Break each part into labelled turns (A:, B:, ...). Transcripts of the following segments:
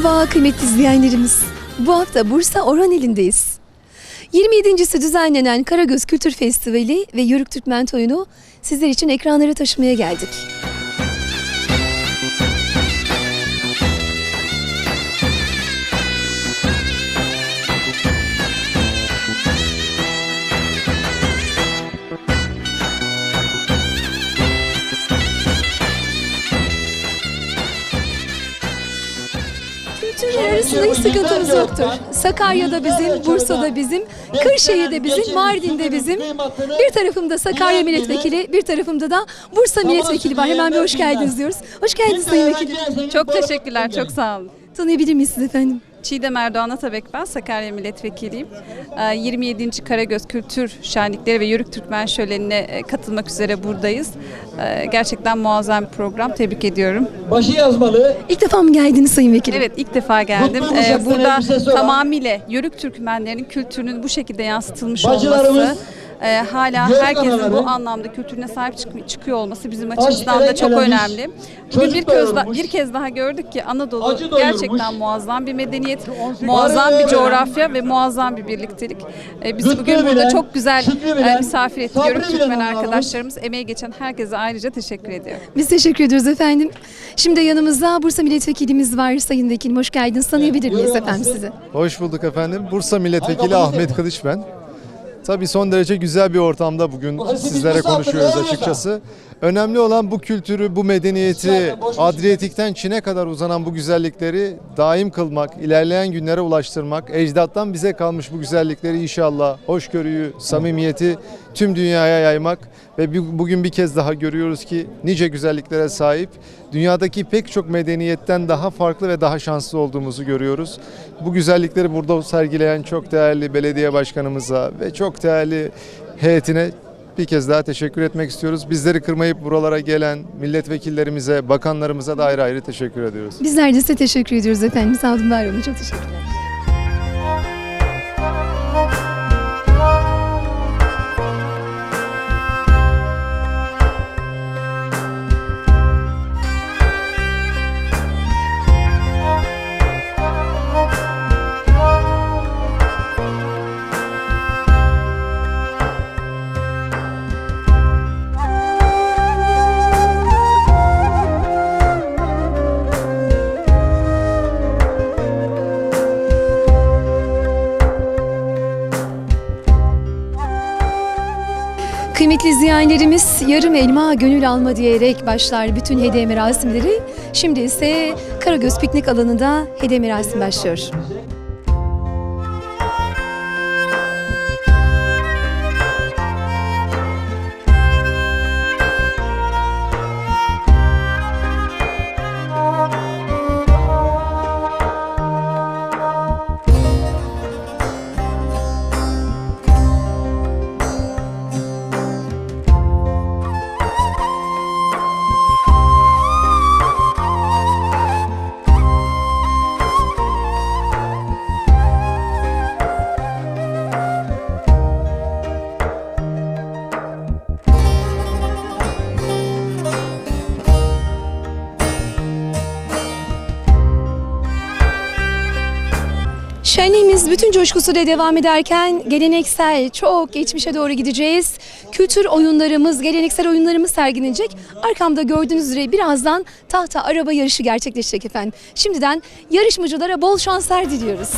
A: Merhaba kıymetli izleyenlerimiz. Bu hafta Bursa Orhaneli'ndeyiz. 27.si düzenlenen Karagöz Kültür Festivali ve Yörük Türkmen Toyunu sizler için ekranlara taşımaya geldik. Kültürler arasında hiç sıkıntımız yoktur. Sakarya'da bizim, Bursa'da bizim, Kırşehir'de bizim, Mardin'de bizim. Bir tarafımda Sakarya Milletvekili, bir tarafımda da Bursa Milletvekili var. Hemen bir hoş geldiniz diyoruz. Hoş geldiniz Sayın Vekilim.
B: Çok teşekkürler, çok sağ olun.
A: Tanıyabilir miyiz siz efendim?
B: Çiğdem Erdoğan Atabek ben, Sakarya Milletvekiliyim. 27. Karagöz Kültür Şenlikleri ve Yörük Türkmen Şöleni'ne katılmak üzere buradayız. Gerçekten muazzam bir program, tebrik ediyorum.
C: Başı yazmalı.
A: İlk defa mı geldiniz Sayın Vekilim?
B: Evet, ilk defa geldim. Burada tamamıyla Yörük Türkmenlerin kültürünün bu şekilde yansıtılmış olması, hala herkesin bu anlamda kültürüne sahip çıkıyor olması bizim açımızdan da çok önemli. Bugün bir kez daha gördük ki Anadolu gerçekten muazzam bir medeniyet, muazzam bir coğrafya ve muazzam bir birliktelik. Biz bugün burada çok güzel misafir ettik. Yörük Türkmen arkadaşlarımız, emeği geçen herkese ayrıca teşekkür ediyorum.
A: Biz teşekkür ediyoruz efendim. Şimdi yanımızda Bursa Milletvekilimiz var Sayın Vekilim. Hoş geldiniz. Tanıyabilir miyiz efendim sizi?
D: Hoş bulduk efendim. Bursa Milletvekili Ahmet Kılıç ben. Tabii son derece güzel bir ortamda bugün sizlere konuşuyoruz açıkçası. Önemli olan bu kültürü, bu medeniyeti, Adriyatik'ten Çin'e kadar uzanan bu güzellikleri daim kılmak, ilerleyen günlere ulaştırmak, ecdattan bize kalmış bu güzellikleri inşallah, hoşgörüyü, samimiyeti tüm dünyaya yaymak ve bugün bir kez daha görüyoruz ki nice güzelliklere sahip, dünyadaki pek çok medeniyetten daha farklı ve daha şanslı olduğumuzu görüyoruz. Bu güzellikleri burada sergileyen çok değerli belediye başkanımıza ve çok değerli heyetine bir kez daha teşekkür etmek istiyoruz. Bizleri kırmayıp buralara gelen milletvekillerimize, bakanlarımıza da ayrı ayrı teşekkür ediyoruz.
A: Bizler de size teşekkür ediyoruz efendim. Sağ olun, var olun. Çok teşekkürler. Kıymetli izleyenlerimiz, yarım elma gönül alma diyerek başlar bütün hediye merasimleri. Şimdi ise Karagöz Piknik Alanı'nda hediye merasimi başlıyor. Şenliğimiz bütün coşkusuyla devam ederken geleneksel, çok geçmişe doğru gideceğiz. Kültür oyunlarımız, geleneksel oyunlarımız sergilenecek. Arkamda gördüğünüz üzere birazdan tahta araba yarışı gerçekleşecek efendim. Şimdiden yarışmacılara bol şanslar diliyoruz.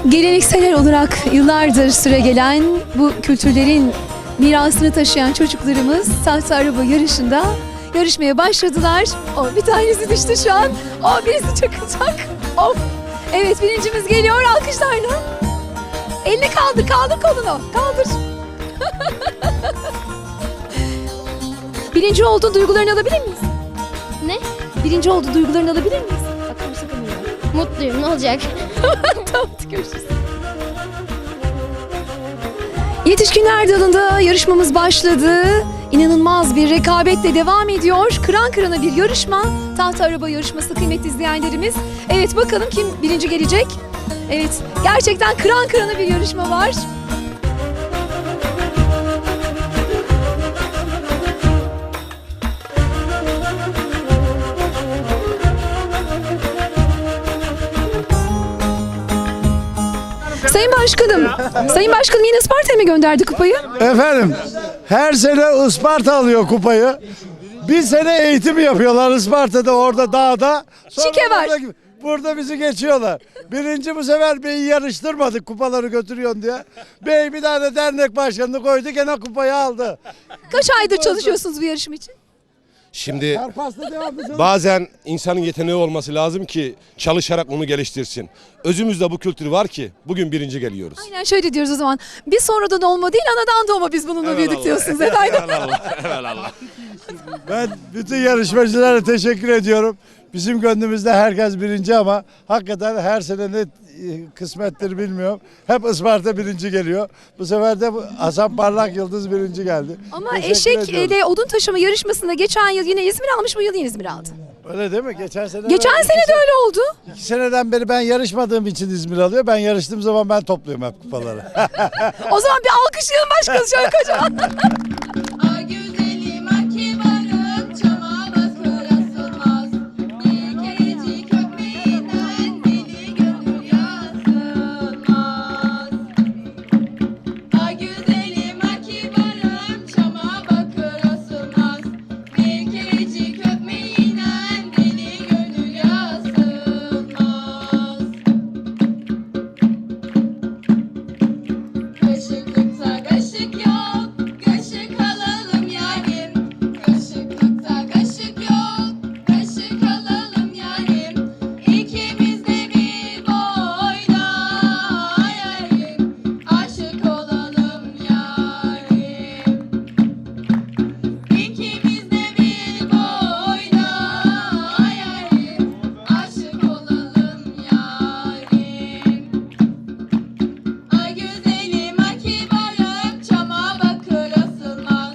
A: Gelenekseler olarak yıllardır süregelen bu kültürlerin mirasını taşıyan çocuklarımız tahta araba yarışında yarışmaya başladılar. Bir tanesi düştü şu an. Birisi çakacak. Of. Evet, birincimiz geliyor alkışlarla. Elini kaldır kolunu. Kaldır. Birinci oldu, duygularını alabilir miyiz?
E: Ne?
A: Birinci oldu, duygularını alabilir miyiz? Bakalım sakınmıyor.
E: Mutluyum, ne olacak?
A: Tamam, görüşürüz. Yetişkinler dalında yarışmamız başladı. İnanılmaz bir rekabetle devam ediyor. Kıran kırana bir yarışma. Tahta araba yarışması kıymetli izleyenlerimiz. Evet, bakalım kim birinci gelecek? Evet, gerçekten kıran kırana bir yarışma var. Sayın Başkanım, Sayın Başkanım yine Isparta'ya mı gönderdi kupayı?
C: Efendim, her sene Isparta alıyor kupayı. Bir sene eğitim yapıyorlar Isparta'da, orada dağda. Sonra
A: Şike var.
C: Burada bizi geçiyorlar. Birinci bu sefer beyi yarıştırmadık kupaları götürüyorsun diye. Bey bir tane dernek başkanını koydu, gene kupayı aldı.
A: Kaç aydır çalışıyorsunuz bu yarışma için?
F: Şimdi
C: Karpas'ta devamlı
F: bazen insanın yeteneği olması lazım ki çalışarak onu geliştirsin. Özümüzde bu kültür var ki bugün birinci geliyoruz.
A: Aynen şöyle diyoruz o zaman. Bir sonradan olma değil, anadan doğma biz bununla büyüdük diyorsunuz efendim.
C: Ben bütün yarışmacılara teşekkür ediyorum. Bizim gönlümüzde herkes birinci ama hakikaten her sene ne kısmettir bilmiyorum. Hep Isparta birinci geliyor. Bu sefer de Hasan Parlak Yıldız birinci geldi.
A: Ama
C: Teşekkür
A: eşek
C: ediyorum.
A: ile odun taşıma yarışmasında geçen yıl yine İzmir almış, bu yıl yine İzmir aldı.
C: Öyle değil mi? Geçen sene
A: De öyle oldu.
C: 2 seneden beri ben yarışmadığım için İzmir alıyor. Ben yarıştığım zaman ben topluyorum hep kupaları.
A: O zaman bir alkışlayalım başkanı şöyle kocaman.
G: Ay güzelim akibarım çama bakır asılmaz. Bir kerecik öpmeyinden deli gönül yazılmaz. Ay güzelim akibarım çama bakır asılmaz. Bir kerecik öpmeyinden deli gönül yazılmaz. Kaşıklıkta kaşık yok, kaşık alalım yarim. Kaşıklıkta kaşık yok, kaşık alalım yarim. İkimiz de bir boyda yarim, aşık olalım yarim. İkimiz de bir boyda yarim, aşık olalım yarim. Ay güzelim akibarım çama bakır asılmaz.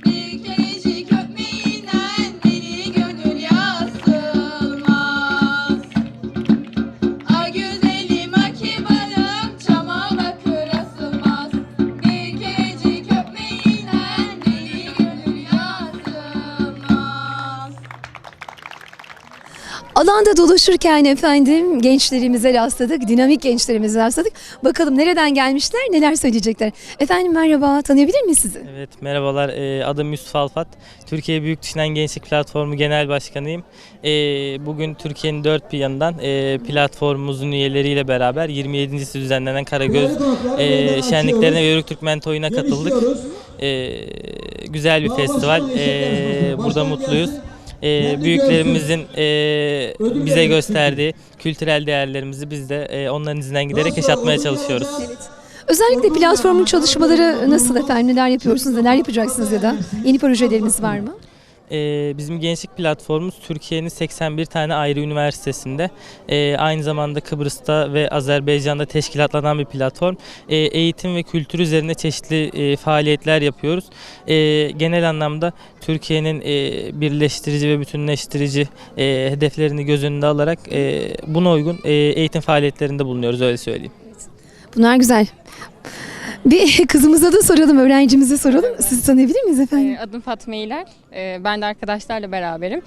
G: Bir kerecik öpmeyinden deli gönül yazılmaz. Ay güzelim akibarım çama bakır asılmaz. Bir kerecik öpmeyinden deli gönül yazılmaz.
A: Alanda dolaşırken efendim gençlerimize rastladık, dinamik gençlerimize rastladık. Bakalım nereden gelmişler, neler söyleyecekler. Efendim merhaba, tanıyabilir miyiz sizi?
H: Evet, merhabalar. Adım Yusuf Alfat. Türkiye Büyük Düşünen Gençlik Platformu Genel Başkanıyım. Bugün Türkiye'nin dört bir yanından platformumuzun üyeleriyle beraber 27.si düzenlenen Karagöz şenliklerine ve Yörük Türkmen Toyu'na katıldık. Güzel bir festival. Burada mutluyuz. Büyüklerimizin bize gösterdiği kültürel değerlerimizi biz de onların izinden giderek yaşatmaya çalışıyoruz.
A: Özellikle platformun çalışmaları nasıl efendim? Neler yapıyorsunuz, neler yapacaksınız ya da yeni projeleriniz var mı?
H: Bizim gençlik platformumuz Türkiye'nin 81 tane ayrı üniversitesinde, aynı zamanda Kıbrıs'ta ve Azerbaycan'da teşkilatlanan bir platform. Eğitim ve kültür üzerine çeşitli faaliyetler yapıyoruz. Genel anlamda Türkiye'nin birleştirici ve bütünleştirici hedeflerini göz önünde alarak buna uygun eğitim faaliyetlerinde bulunuyoruz, öyle söyleyeyim.
A: Bunlar güzel. Bir kızımıza da soralım, öğrencimize soralım. Sizi tanıyabilir miyiz efendim?
I: Adım Fatma İler. Ben de arkadaşlarla beraberim.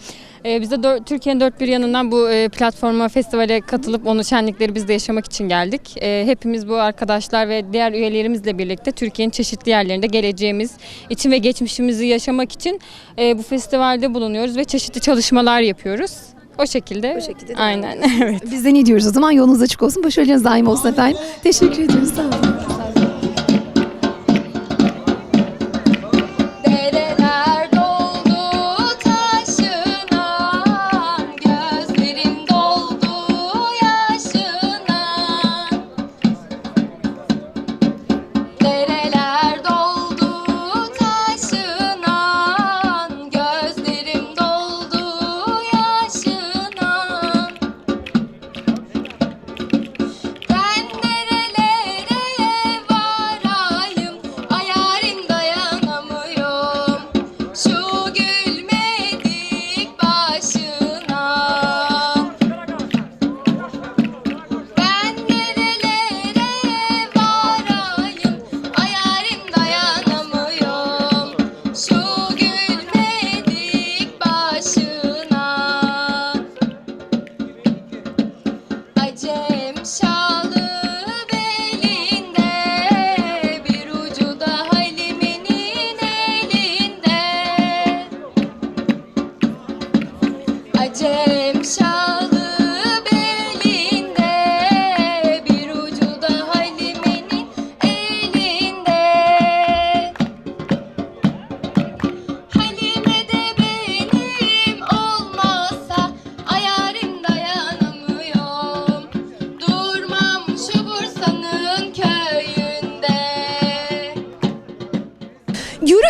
I: Biz de Türkiye'nin dört bir yanından bu platforma, festivale katılıp onu şenlikleri biz de yaşamak için geldik. Hepimiz bu arkadaşlar ve diğer üyelerimizle birlikte Türkiye'nin çeşitli yerlerinde geleceğimiz için ve geçmişimizi yaşamak için bu festivalde bulunuyoruz ve çeşitli çalışmalar yapıyoruz. O şekilde.
A: O şekilde.
I: Aynen. Evet.
A: Biz de ne diyoruz o zaman? Yolunuz açık olsun, başarılarınız daim olsun efendim. Teşekkür ediyoruz. Sağ olun.
G: Dereler doldu taşına, gözlerim doldu yaşına. Dereler doldu taşına, gözlerim doldu yaşına. Ben nerelere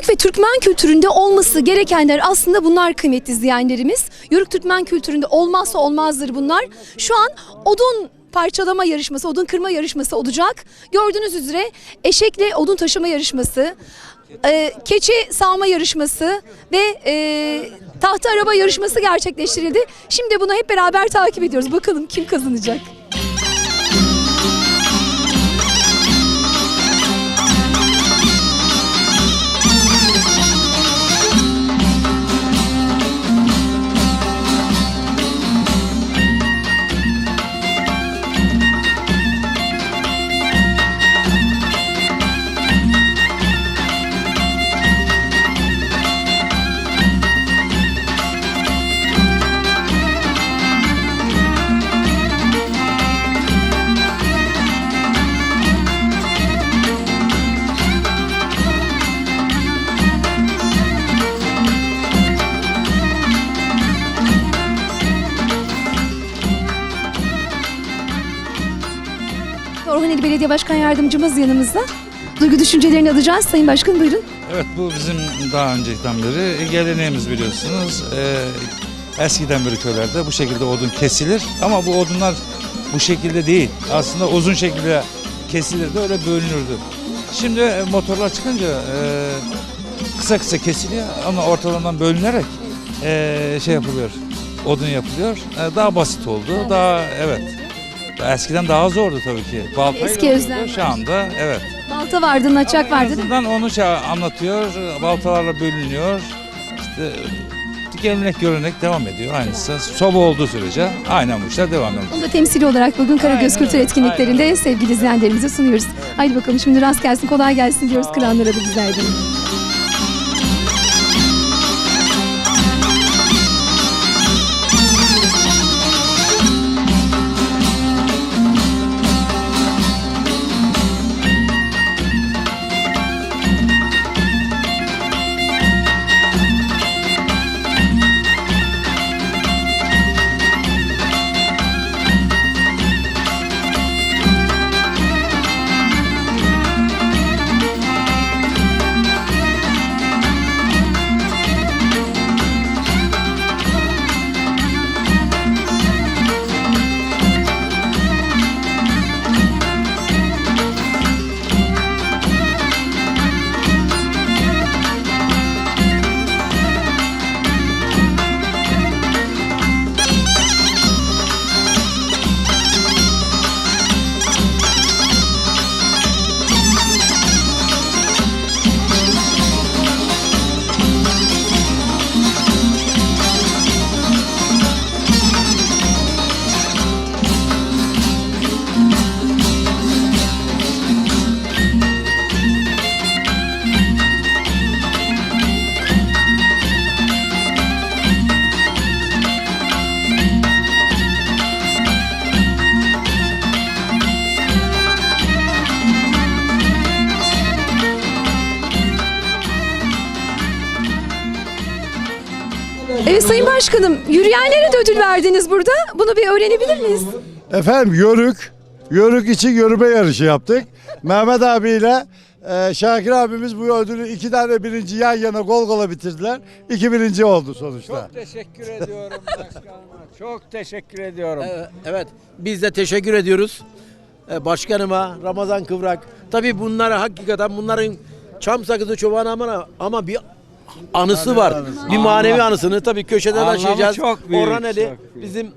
A: Yörük ve Türkmen kültüründe olması gerekenler aslında bunlar kıymetli izleyenlerimiz. Yörük Türkmen kültüründe olmazsa olmazdır bunlar. Şu an odun parçalama yarışması, odun kırma yarışması olacak. Gördüğünüz üzere eşekle odun taşıma yarışması, keçi sağma yarışması ve tahta araba yarışması gerçekleştirildi. Şimdi bunu hep beraber takip ediyoruz. Bakalım kim kazanacak? Orhaneli Belediye Başkan Yardımcımız yanımızda. Duygu düşüncelerini alacağız. Sayın Başkan buyurun.
J: Evet, bu bizim daha önceden beri geleneğimiz biliyorsunuz. Eskiden beri köylerde bu şekilde odun kesilir ama bu odunlar bu şekilde değil. Aslında uzun şekilde kesilirdi, öyle bölünürdü. Şimdi motorlar çıkınca kısa kısa kesiliyor ama ortalarından bölünerek şey yapılıyor, odun yapılıyor. Daha basit oldu. Daha evet. Eskiden daha zordu tabii ki. Baltayla
A: Eski özlem.
J: Şu anda evet.
A: Balta vardı, naçak vardı değil mi?
J: En azından onu anlatıyor, baltalarla bölünüyor. İşte gelenek görenek devam ediyor aynısı. Soba olduğu sürece aynen bu işler devam ediyor.
A: Onu da temsili olarak bugün Karagöz Kültür Etkinliklerinde sevgili izleyenlerimize sunuyoruz. Haydi bakalım şimdi rast gelsin, kolay gelsin diyoruz kıranlara da bizlerden. Evet Sayın Başkanım, yürüyenlere de ödül verdiniz burada. Bunu bir öğrenebilir miyiz?
C: Efendim Yörük için yürüme yarışı yaptık. Mehmet abiyle Şakir abimiz bu ödülü 2 tane birinci yan yana gol gola bitirdiler. 2 birinci oldu sonuçta.
K: Çok teşekkür ediyorum başkanıma. Çok teşekkür ediyorum. Evet, biz de teşekkür ediyoruz. Başkanıma, Ramazan Kıvrak. Tabii bunlara hakikaten bunların çam sakızı çobanı ama bir anısı var. Bir manevi anısını tabii köşeden açacağız. Orhaneli bizim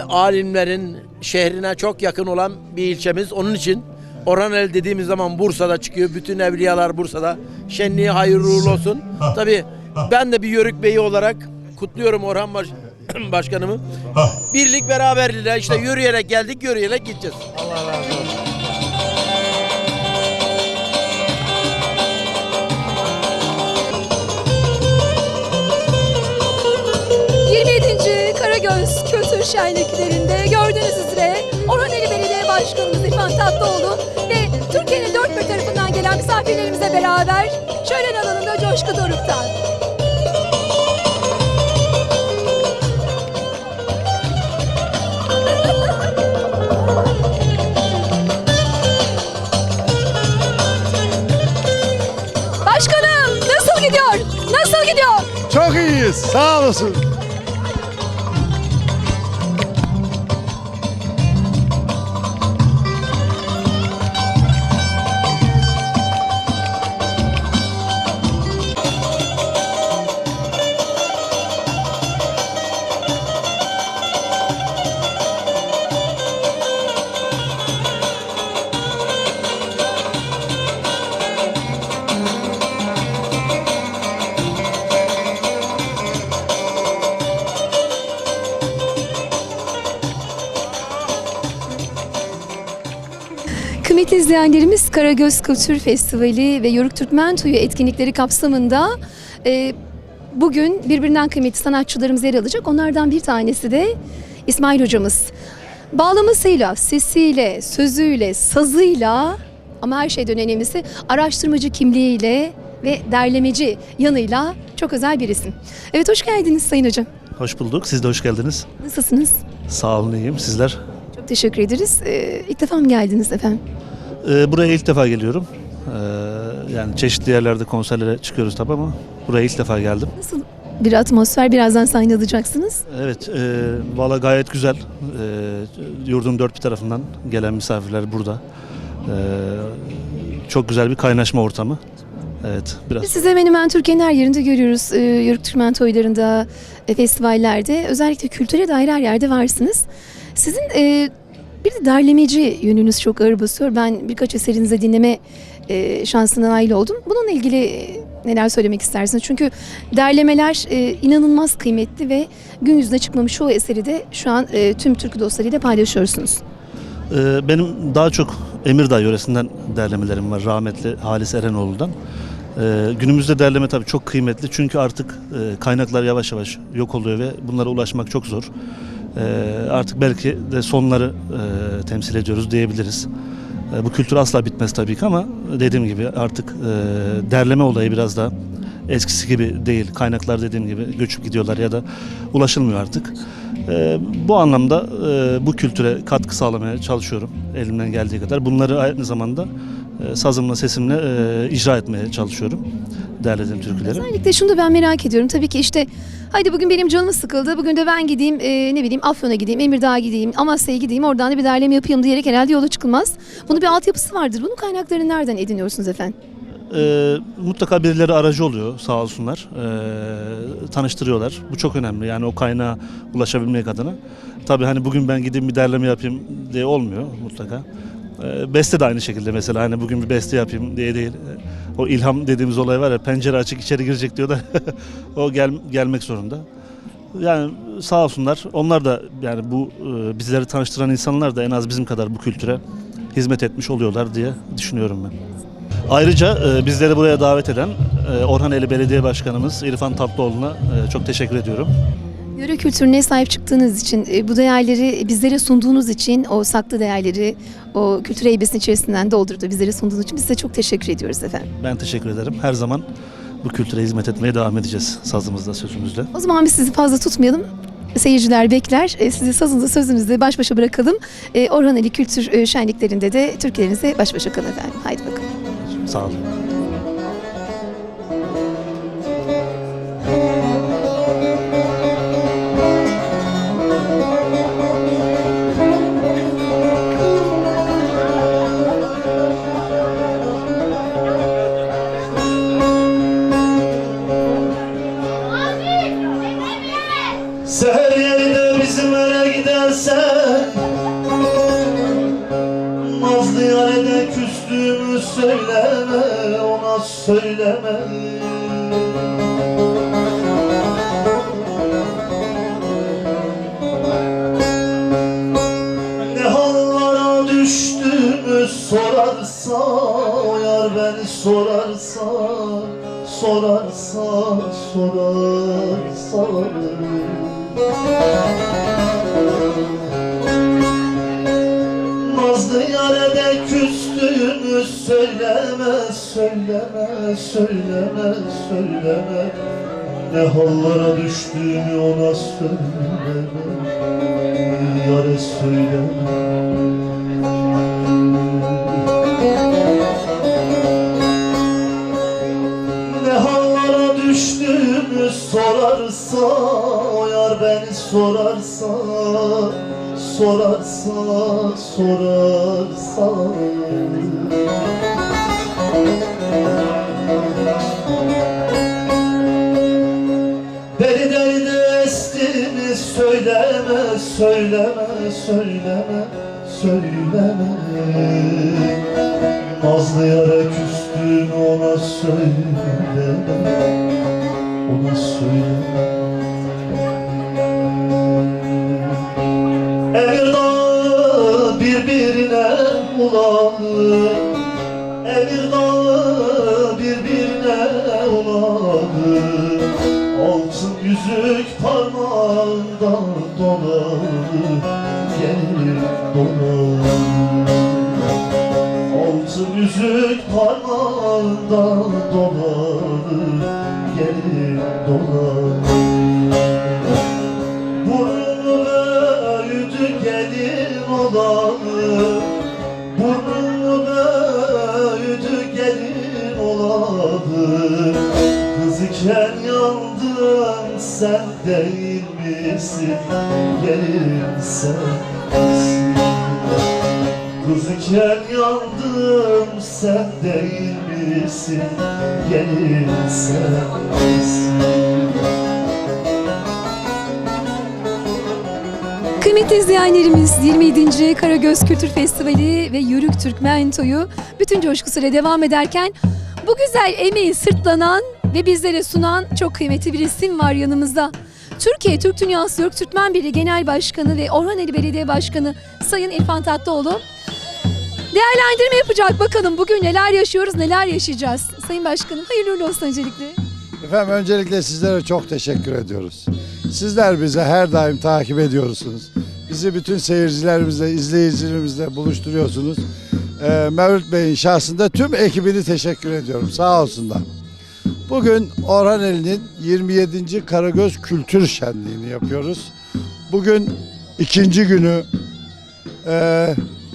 K: alimlerin şehrine çok yakın olan bir ilçemiz. Onun için Orhaneli dediğimiz zaman Bursa'da çıkıyor. Bütün evliyalar Bursa'da. Şenliği hayırlı uğurlu olsun. Tabii ben de bir Yörük Beyi olarak kutluyorum Orhan Başkanımı. Birlik beraberliğiyle işte yürüyerek geldik, yürüyerek gideceğiz. Allah razı olsun.
A: 27. Karagöz Kültür Şenliklerinde gördüğünüz üzere Orhaneli Belediye Başkanımız İrfan Tatlıoğlu ve Türkiye'nin dört bir tarafından gelen misafirlerimizle beraber şölen alanında Coşku Doruk'tan.
C: Buradayız. Sağ olasın.
A: Kıymetli izleyenlerimiz, Karagöz Kültür Festivali ve Yörük Türkmen Toyu etkinlikleri kapsamında bugün birbirinden kıymetli sanatçılarımız yer alacak. Onlardan bir tanesi de İsmail hocamız. Bağlamasıyla, sesiyle, sözüyle, sazıyla ama her şeyden önemlisi araştırmacı kimliğiyle ve derlemeci yanıyla çok özel bir isim. Evet, hoş geldiniz Sayın Hocam.
L: Hoş bulduk. Siz de hoş geldiniz.
A: Nasılsınız?
L: Sağ olun, iyiyim. Sizler?
A: Çok teşekkür ederiz. İlk defa mı geldiniz efendim?
L: Buraya ilk defa geliyorum. Yani çeşitli yerlerde konserlere çıkıyoruz tabii ama buraya ilk defa geldim.
A: Nasıl bir atmosfer? Birazdan sahne alacaksınız.
L: Evet, valla gayet güzel. Yurdun dört bir tarafından gelen misafirler burada. Çok güzel bir kaynaşma ortamı. Evet, biraz.
A: Siz hemen hemen Türkiye'nin her yerinde görüyoruz. Yörük Türkmen toylarında, festivallerde, özellikle kültüre dair her yerde varsınız. Sizin bir de derlemeci yönünüz çok ağır basıyor. Ben birkaç eserinizi dinleme şansına nail oldum. Bununla ilgili neler söylemek istersiniz? Çünkü derlemeler inanılmaz kıymetli ve gün yüzüne çıkmamış çoğu eseri de şu an tüm Türk dostlarıyla paylaşıyorsunuz.
L: Benim daha çok Emirdağ yöresinden derlemelerim var. Rahmetli Halis Erenoğlu'dan. Günümüzde derleme tabii çok kıymetli. Çünkü artık kaynaklar yavaş yavaş yok oluyor ve bunlara ulaşmak çok zor. Artık belki de sonları temsil ediyoruz diyebiliriz. Bu kültür asla bitmez tabii ki ama dediğim gibi artık derleme olayı biraz da eskisi gibi değil. Kaynaklar dediğim gibi göçüp gidiyorlar ya da ulaşılmıyor artık. Bu anlamda bu kültüre katkı sağlamaya çalışıyorum elimden geldiği kadar. Bunları aynı zamanda sazımla, sesimle icra etmeye çalışıyorum derlediğim türküleri.
A: Özellikle şunu da ben merak ediyorum. Tabii ki işte haydi bugün benim canım sıkıldı. Bugün de ben gideyim ne bileyim Afyon'a gideyim, Emirdağ'a gideyim, Amasya'ya gideyim. Oradan da bir derleme yapayım diyerek herhalde yola çıkılmaz. Bunun bir altyapısı vardır. Bunun kaynaklarını nereden ediniyorsunuz efendim?
L: Mutlaka birileri aracı oluyor sağ olsunlar. Tanıştırıyorlar. Bu çok önemli. Yani o kaynağa ulaşabilmek adına. Tabii hani bugün ben gideyim bir derleme yapayım diye olmuyor mutlaka. Beste de aynı şekilde mesela hani bugün bir beste yapayım diye değil. O ilham dediğimiz olay var ya, pencere açık içeri girecek diyor da o gelmek zorunda. Yani sağ olsunlar. Onlar da yani bu bizleri tanıştıran insanlar da en az bizim kadar bu kültüre hizmet etmiş oluyorlar diye düşünüyorum ben. Ayrıca bizleri buraya davet eden Orhaneli Belediye Başkanımız İrfan Tatlıoğlu'na çok teşekkür ediyorum.
A: Yöre kültürüne sahip çıktığınız için, bu değerleri bizlere sunduğunuz için, o saklı değerleri o kültür heybesinin içerisinden doldurdu bizlere sunduğunuz için size çok teşekkür ediyoruz efendim.
L: Ben teşekkür ederim. Her zaman bu kültüre hizmet etmeye devam edeceğiz sazımızla, sözümüzle.
A: O zaman biz sizi fazla tutmayalım. Seyirciler bekler. Sizi sazınızla sözünüzle baş başa bırakalım. Orhaneli Kültür Şenliklerinde de Türklerinize baş başa kalın efendim. Haydi bakalım.
L: Sağ olun.
M: Seher yerde bizim eve gidersen Nazlı yarede küstüğümü söyleme, ona söyleme. Ne hallara düştüğümü sorarsa, o yar beni sorarsa, sorarsa. Nazlı yarede küstüğümü söyleme. Ne hallara düştüğümü ona söyleme, yare söyleme. Ne hallara düştüğümü sorarsa, sorarsan beni derde estin söyleme, söyleme, söyleme, söyleme. Nazlı yara küstün ona söyleme, ona söyleme. Emirdağ birbirine uladı, Emirdağ birbirine uladı. Altın yüzük parmağında dolanır, gelir dolanır. Altın yüzük parmağında dolanır, gelir dolanır. Burnunu büyüdü gelin olanı, burnunu büyüdü gelin olanı. Kız iken yandım sen değil misin, gelin sen misin? Kız iken yandım sen değil misin, gelin sen misin?
A: Kıymetli izleyenlerimiz 27. Karagöz Kültür Festivali ve Yörük Türkmentoyu bütün coşkusuyla devam ederken bu güzel emeği sırtlanan ve bizlere sunan çok kıymetli bir isim var yanımızda. Türkiye Türk Dünyası Yörük Türkmen Birliği Genel Başkanı ve Orhaneli Belediye Başkanı Sayın İrfan Tatlıoğlu. Değerlendirme yapacak, bakalım bugün neler yaşıyoruz, neler yaşayacağız. Sayın Başkanım hayırlı uğurlu olsun öncelikle.
C: Efendim öncelikle sizlere çok teşekkür ediyoruz. Sizler bize her daim takip ediyorsunuz. Bizi bütün seyircilerimizle, izleyicilerimizle buluşturuyorsunuz. Mevlüt Bey'in şahsında tüm ekibini teşekkür ediyorum. Sağ olsunlar. Bugün Orhaneli'nin 27. Karagöz Kültür Şenliği'ni yapıyoruz. Bugün ikinci günü.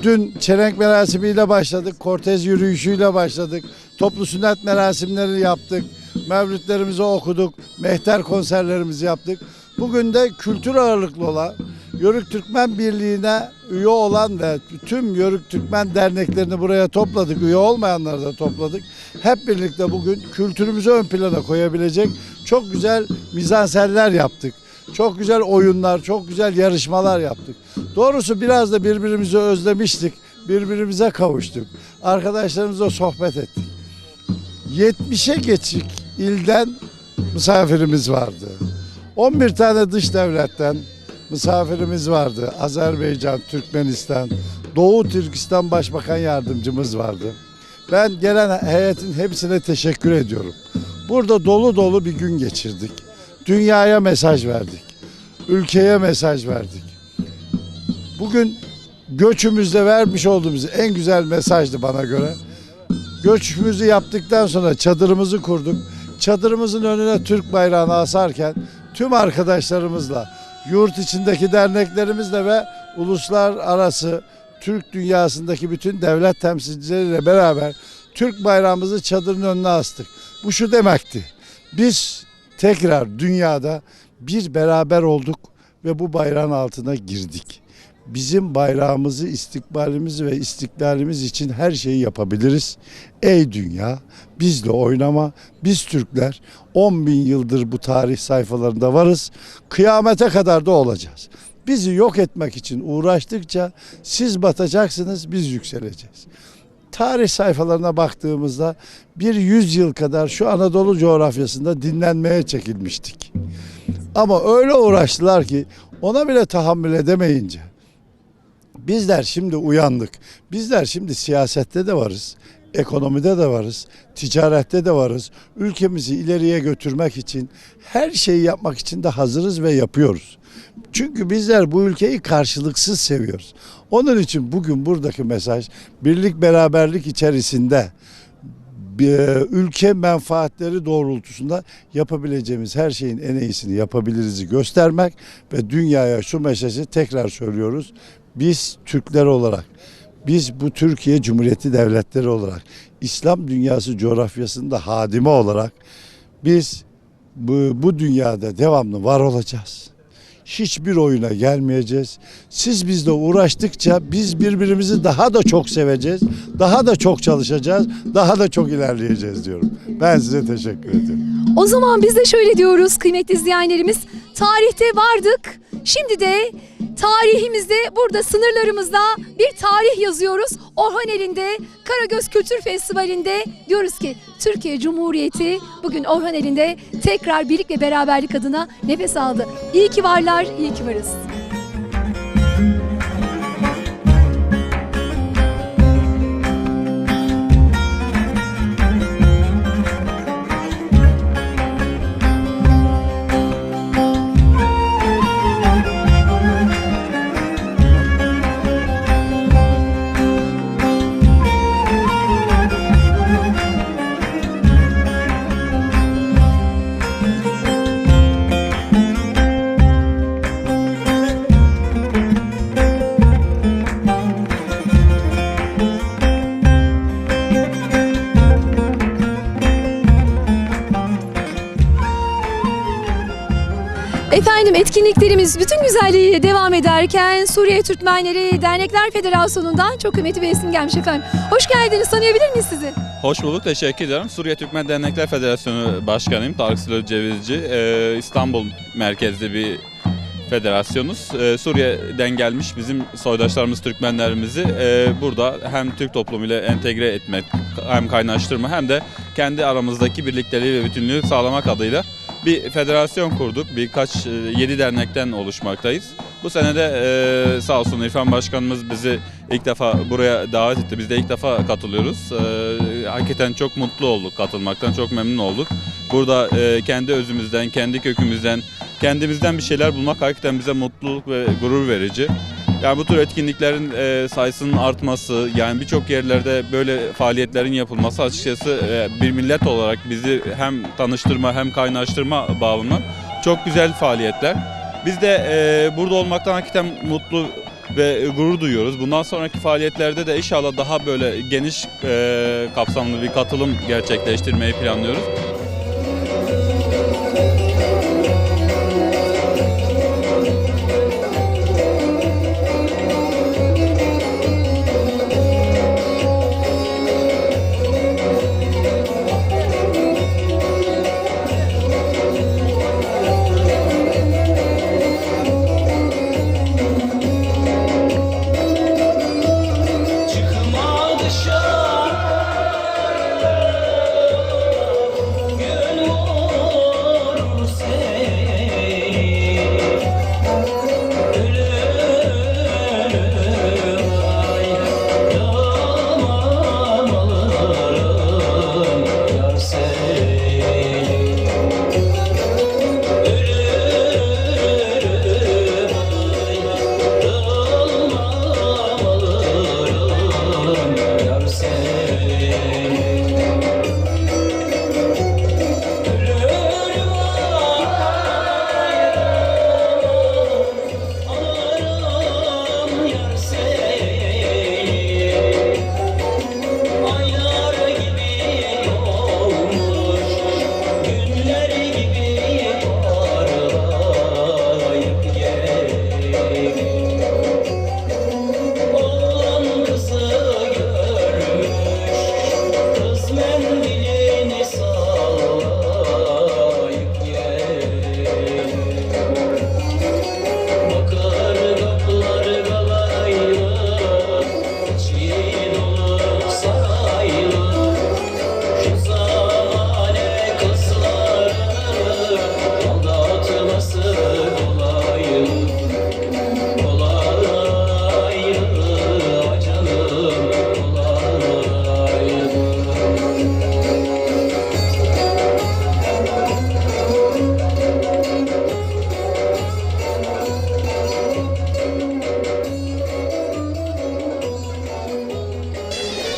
C: Dün çelenk merasimiyle başladık, kortez yürüyüşüyle başladık, toplu sünnet merasimleri yaptık, mevlütlerimizi okuduk, mehter konserlerimizi yaptık. Bugün de kültür ağırlıklı olan, Yörük Türkmen Birliği'ne üye olan ve tüm Yörük Türkmen derneklerini buraya topladık, üye olmayanları da topladık. Hep birlikte bugün kültürümüzü ön plana koyabilecek çok güzel mizansenler yaptık. Çok güzel oyunlar, çok güzel yarışmalar yaptık. Doğrusu biraz da birbirimizi özlemiştik, birbirimize kavuştuk. Arkadaşlarımızla sohbet ettik. 70'e geçik ilden misafirimiz vardı. 11 tane dış devletten misafirimiz vardı. Azerbaycan, Türkmenistan, Doğu Türkistan Başbakan Yardımcımız vardı. Ben gelen heyetin hepsine teşekkür ediyorum. Burada dolu dolu bir gün geçirdik. Dünyaya mesaj verdik. Ülkeye mesaj verdik. Bugün göçümüzde vermiş olduğumuz en güzel mesajdı bana göre. Göçümüzü yaptıktan sonra çadırımızı kurduk. Çadırımızın önüne Türk bayrağını asarken tüm arkadaşlarımızla, yurt içindeki derneklerimizle ve uluslararası Türk dünyasındaki bütün devlet temsilcileriyle beraber Türk bayrağımızı çadırın önüne astık. Bu şu demekti. Biz tekrar dünyada bir beraber olduk ve bu bayrağın altına girdik. Bizim bayrağımızı, istikbalimizi ve istiklalimiz için her şeyi yapabiliriz. Ey dünya, bizle oynama. Biz Türkler 10 bin yıldır bu tarih sayfalarında varız. Kıyamete kadar da olacağız. Bizi yok etmek için uğraştıkça siz batacaksınız, biz yükseleceğiz. Tarih sayfalarına baktığımızda bir 100 yıl kadar şu Anadolu coğrafyasında dinlenmeye çekilmiştik. Ama öyle uğraştılar ki ona bile tahammül edemeyince bizler şimdi uyandık. Bizler şimdi siyasette de varız, ekonomide de varız, ticarette de varız. Ülkemizi ileriye götürmek için her şeyi yapmak için de hazırız ve yapıyoruz. Çünkü bizler bu ülkeyi karşılıksız seviyoruz. Onun için bugün buradaki mesaj birlik beraberlik içerisinde ülke menfaatleri doğrultusunda yapabileceğimiz her şeyin en iyisini yapabiliriz göstermek ve dünyaya şu mesajı tekrar söylüyoruz. Biz Türkler olarak, biz bu Türkiye Cumhuriyeti Devletleri olarak, İslam dünyası coğrafyasında hadime olarak biz bu dünyada devamlı var olacağız. hiçbir oyuna gelmeyeceğiz. Siz bizle uğraştıkça biz birbirimizi daha da çok seveceğiz, daha da çok çalışacağız, daha da çok ilerleyeceğiz diyorum. Ben size teşekkür ederim.
A: O zaman biz de şöyle diyoruz kıymetli izleyenlerimiz. Tarihte vardık. Şimdi de tarihimizde burada sınırlarımızda bir tarih yazıyoruz. Orhaneli'nde Karagöz Kültür Festivali'nde diyoruz ki Türkiye Cumhuriyeti bugün Orhaneli'nde tekrar birlik ve beraberlik adına nefes aldı. İyi ki varlar, iyi ki varız. Efendim etkinliklerimiz bütün güzelliğiyle devam ederken Suriye Türkmenleri Dernekler Federasyonu'ndan çok kıymetli bir isim gelmiş efendim. Hoş geldiniz, tanıyabilir miyiz sizi?
N: Hoş bulduk, teşekkür ederim. Suriye Türkmen Dernekler Federasyonu Başkanıyım, Tarık Süleyman Cevizci. İstanbul merkezli bir federasyonuz. Suriye'den gelmiş bizim soydaşlarımız, Türkmenlerimizi burada hem Türk toplumuyla entegre etmek, hem kaynaştırma hem de kendi aramızdaki birlikteliği ve bütünlüğü sağlamak adıyla bir federasyon kurduk. 7 dernekten oluşmaktayız. Bu sene de sağ olsun İrfan Başkanımız bizi ilk defa buraya davet etti. Biz de ilk defa katılıyoruz. Hakikaten çok mutlu olduk katılmaktan, çok memnun olduk. Burada kendi özümüzden, kendi kökümüzden, kendimizden bir şeyler bulmak hakikaten bize mutluluk ve gurur verici. Yani bu tür etkinliklerin sayısının artması, yani birçok yerlerde böyle faaliyetlerin yapılması açıkçası bir millet olarak bizi hem tanıştırma hem kaynaştırma bağımından çok güzel faaliyetler. Biz de burada olmaktan hakikaten mutlu ve gurur duyuyoruz. Bundan sonraki faaliyetlerde de inşallah daha böyle geniş kapsamlı bir katılım gerçekleştirmeyi planlıyoruz.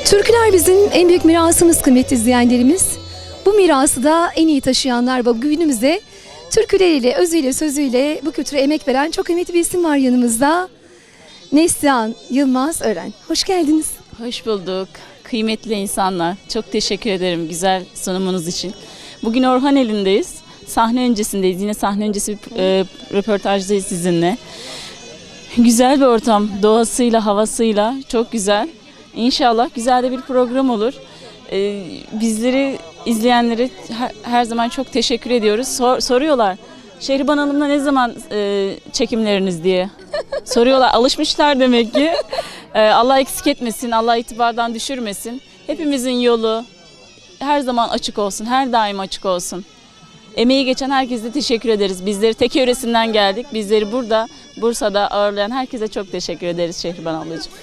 A: Türküler bizim en büyük mirasımız kıymetli izleyenlerimiz. Bu mirası da en iyi taşıyanlar ve günümüzde türküleriyle, özüyle, sözüyle bu kültüre emek veren çok kıymetli bir isim var yanımızda. Neslihan Yılmaz Ören. Hoş geldiniz.
O: Hoş bulduk. Kıymetli insanlar, çok teşekkür ederim güzel sunumunuz için. Bugün Orhaneli'ndeyiz. Sahne öncesindeyiz. Yine sahne öncesi bir röportajdayız sizinle. Güzel bir ortam. Doğasıyla, havasıyla çok güzel. İnşallah güzel de bir program olur. Bizleri izleyenlere her zaman çok teşekkür ediyoruz. Soruyorlar. Şehriban Hanım'la ne zaman çekimleriniz diye soruyorlar. Alışmışlar demek ki. Allah eksik etmesin, Allah itibardan düşürmesin. Hepimizin yolu her zaman açık olsun, her daim açık olsun. Emeği geçen herkese teşekkür ederiz. Bizleri Teke yöresinden geldik. Bizleri burada, Bursa'da ağırlayan herkese çok teşekkür ederiz Şehriban ablacığım.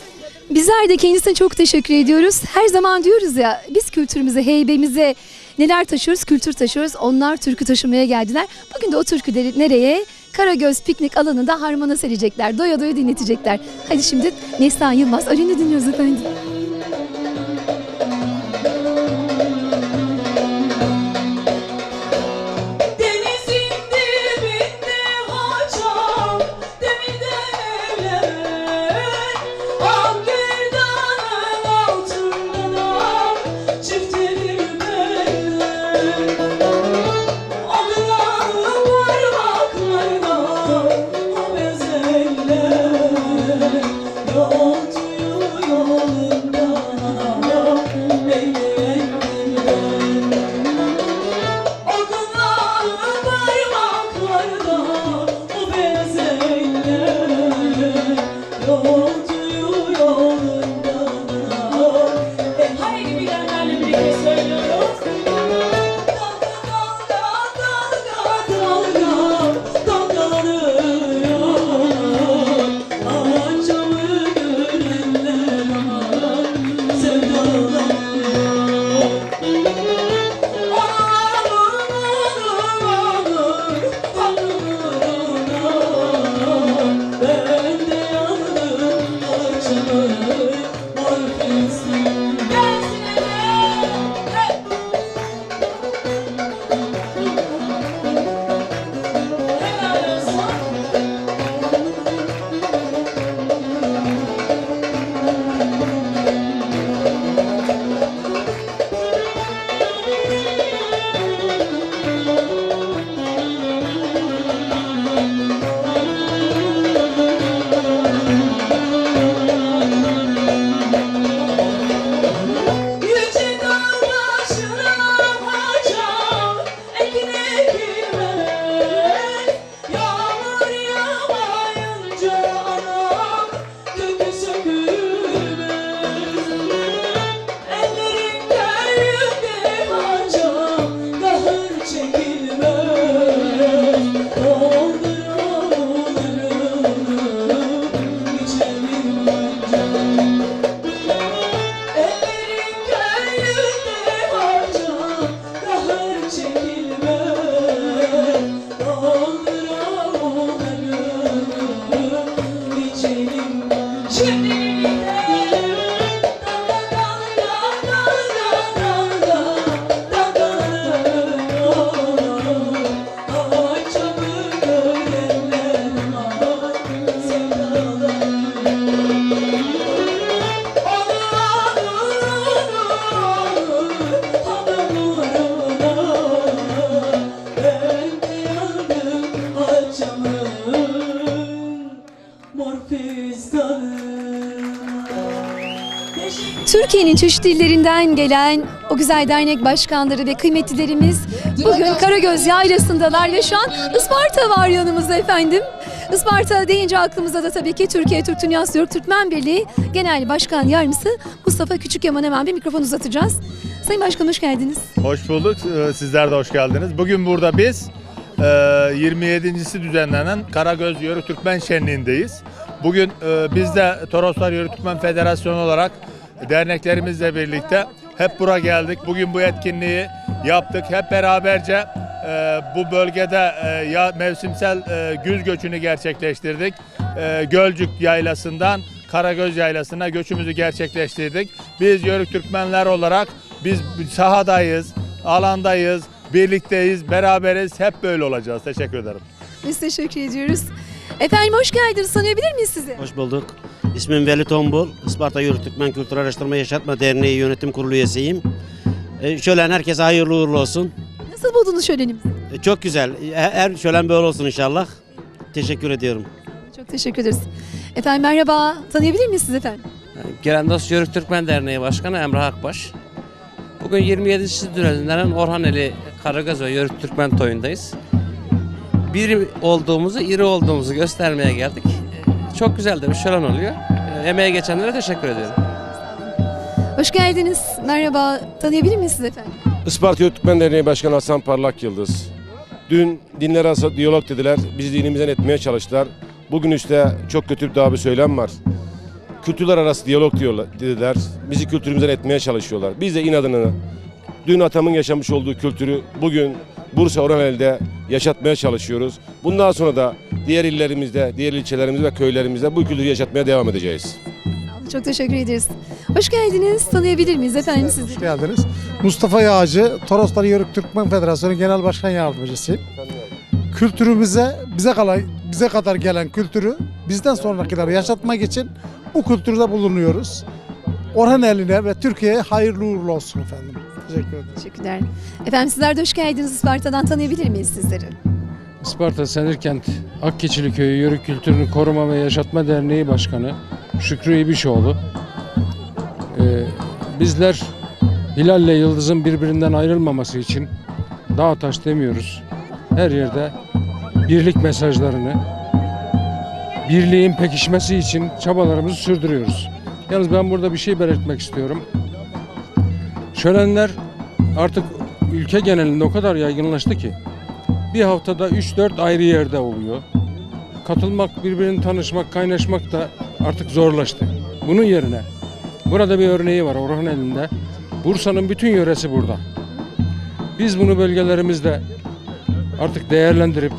A: Bizler de kendisine çok teşekkür ediyoruz. Her zaman diyoruz ya, biz kültürümüze, heybemize neler taşıyoruz? Kültür taşıyoruz. Onlar türkü taşımaya geldiler. Bugün de o türküleri nereye? Karagöz piknik alanında harmana serecekler. Doya doya dinletecekler. Hadi şimdi Neslihan Yılmaz Ali'ni dinliyoruz efendim. Türkiye'nin çeşitli illerinden gelen o güzel dernek başkanları ve kıymetlilerimiz bugün Karagöz Yaylası'ndalar ve şu an Isparta var yanımızda efendim. Isparta deyince aklımıza da tabii ki Türkiye Türk Dünyası Yörük Türkmen Birliği Genel Başkan Yardımcısı Mustafa Küçükyaman'a hemen bir mikrofon uzatacağız. Sayın Başkan hoş geldiniz.
P: Hoş bulduk. Sizler de hoş geldiniz. Bugün burada biz 27.si düzenlenen Karagöz Yörük Türkmen Şenliği'ndeyiz. Bugün biz de Toroslar Yörük Türkmen Federasyonu olarak derneklerimizle birlikte hep buraya geldik. Bugün bu etkinliği yaptık. Hep beraberce bu bölgede mevsimsel güz göçünü gerçekleştirdik. Gölcük Yaylası'ndan Karagöz Yaylası'na göçümüzü gerçekleştirdik. Biz Yörük Türkmenler olarak biz sahadayız, alandayız, birlikteyiz, beraberiz. Hep böyle olacağız. Teşekkür ederim.
A: Biz teşekkür ediyoruz. Efendim hoş geldiniz. Tanıyabilir miyiz sizi?
Q: Hoş bulduk. İsmim Veli Tombul. Isparta Yörük Türkmen Kültür Araştırma Yaşatma Derneği Yönetim Kurulu üyesiyim. Şölen herkese hayırlı uğurlu olsun.
A: Nasıl buldunuz şölenimizi?
Q: Çok güzel. Her şölen böyle olsun inşallah. Teşekkür ediyorum.
A: Çok teşekkür ederiz. Efendim merhaba. Tanıyabilir miyiz siz efendim?
R: Gelendos Yörük Türkmen Derneği Başkanı Emrah Akbaş. Bugün 27. düzenlenen Orhaneli Karagöz ve Yörük Türkmen Toyu'ndayız. Bir olduğumuzu, iri olduğumuzu göstermeye geldik. Çok güzel de bir şölen oluyor. Emeğe geçenlere teşekkür ediyorum.
A: Hoş geldiniz. Merhaba. Tanıyabilir miyiz siz efendim?
F: Isparta Yörük Türkmen Derneği Başkanı Hasan Parlak Yıldız. Dün dinler arası diyalog dediler. Bizi dinimizden etmeye çalıştılar. Bugün işte çok kötü bir söylem var. Kültürler arası diyalog diyorlar, dediler. Bizi kültürümüzden etmeye çalışıyorlar. Biz de inadını dün atamın yaşamış olduğu kültürü bugün Bursa Orhaneli'de yaşatmaya çalışıyoruz. Bundan sonra da diğer illerimizde, diğer ilçelerimizde ve köylerimizde bu kültürü yaşatmaya devam edeceğiz.
A: Çok teşekkür ederiz. Hoş geldiniz. Tanıyabilir miyiz efendim sizi?
S: Hoş geldiniz. Mustafa Yağcı, Toroslar Yörük Türkmen Federasyonu Genel Başkan Yardımcısıyım. Kültürümüze, bize kadar gelen kültürü bizden sonrakileri yaşatmak için bu kültürde bulunuyoruz. Orhaneli'ne ve Türkiye'ye hayırlı uğurlu olsun efendim. Teşekkür ederim.
A: Teşekkürler. Efendim sizler de hoş geldiniz. Isparta'dan tanıyabilir miyiz sizleri?
T: Isparta Senirkent Akkeçili Köyü Yörük Kültürünü Koruma ve Yaşatma Derneği Başkanı Şükrü İbişoğlu. Bizler Hilal ile Yıldız'ın birbirinden ayrılmaması için dağ taş demiyoruz. Her yerde birlik mesajlarını, birliğin pekişmesi için çabalarımızı sürdürüyoruz. Yalnız ben burada bir şey belirtmek istiyorum. Şölenler artık ülke genelinde o kadar yaygınlaştı ki bir haftada 3-4 ayrı yerde oluyor. Katılmak, birbirini tanışmak, kaynaşmak da artık zorlaştı. Bunun yerine burada bir örneği var Orhaneli'nde. Bursa'nın bütün yöresi burada. Biz bunu bölgelerimizde artık değerlendirip